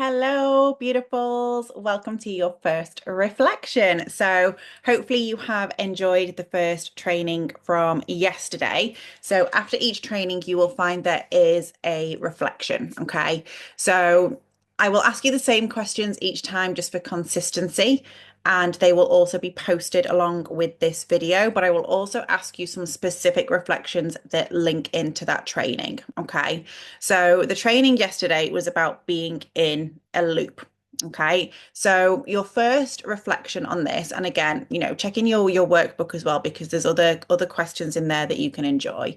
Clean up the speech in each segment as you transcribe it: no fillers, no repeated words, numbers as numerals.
Hello, beautifuls. Welcome to your first reflection. So, hopefully, you have enjoyed the first training from yesterday. So, after each training, you will find there is a reflection. Okay. So, I will ask you the same questions each time just for consistency, and they will also be posted along with this video. But I will also ask you some specific reflections that link into that training. Okay. So the training yesterday was about being in a loop. Okay. So your first reflection on this, and again, check in your workbook as well, because there's other questions in there that you can enjoy.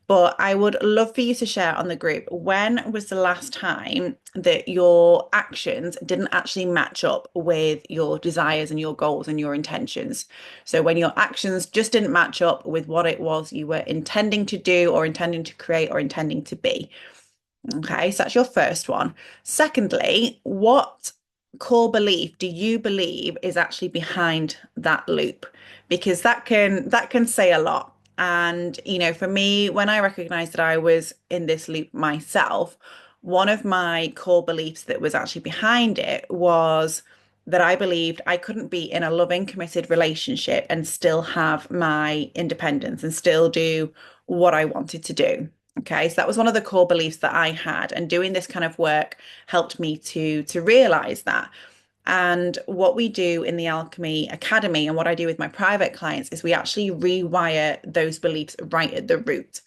But I would love for you to share on the group, when was the last time that your actions didn't actually match up with your desires and your goals and your intentions? So when your actions just didn't match up with what it was you were intending to do or intending to create or intending to be. Okay, so that's your first one. Secondly, what core belief do you believe is actually behind that loop? Because that can say a lot. And for me, when I recognized that I was in this loop myself, one of my core beliefs that was actually behind it was that I believed I couldn't be in a loving, committed relationship and still have my independence and still do what I wanted to do. Okay, so that was one of the core beliefs that I had, and doing this kind of work helped me to realize that. And what we do in the Alchemy Academy and what I do with my private clients is we actually rewire those beliefs right at the root.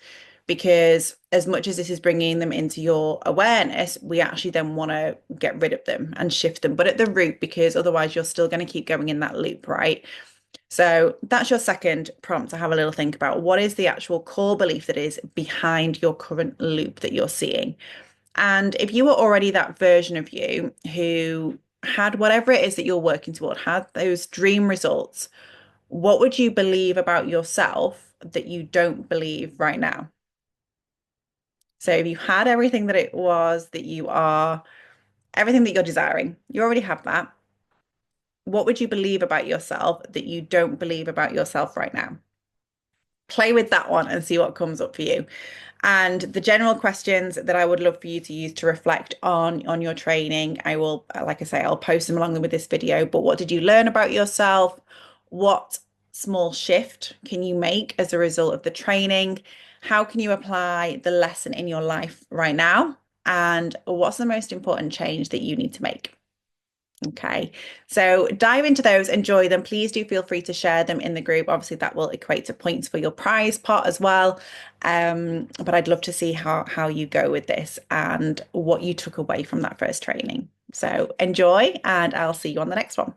Because as much as this is bringing them into your awareness, we actually then want to get rid of them and shift them, but at the root, because otherwise you're still going to keep going in that loop, right? So that's your second prompt to have a little think about. What is the actual core belief that is behind your current loop that you're seeing? And if you were already that version of you who had whatever it is that you're working toward, had those dream results, what would you believe about yourself that you don't believe right now? So if you had everything that it was that you are, everything that you're desiring, you already have that. What would you believe about yourself that you don't believe about yourself right now? Play with that one and see what comes up for you. And the general questions that I would love for you to use to reflect on your training, I will, like I say, I'll post them along with this video. But what did you learn about yourself? What small shift can you make as a result of the training? How can you apply the lesson in your life right now? And what's the most important change that you need to make? Okay, so dive into those, enjoy them. Please do feel free to share them in the group. Obviously, that will equate to points for your prize pot as well. But I'd love to see how you go with this and what you took away from that first training. So enjoy, and I'll see you on the next one.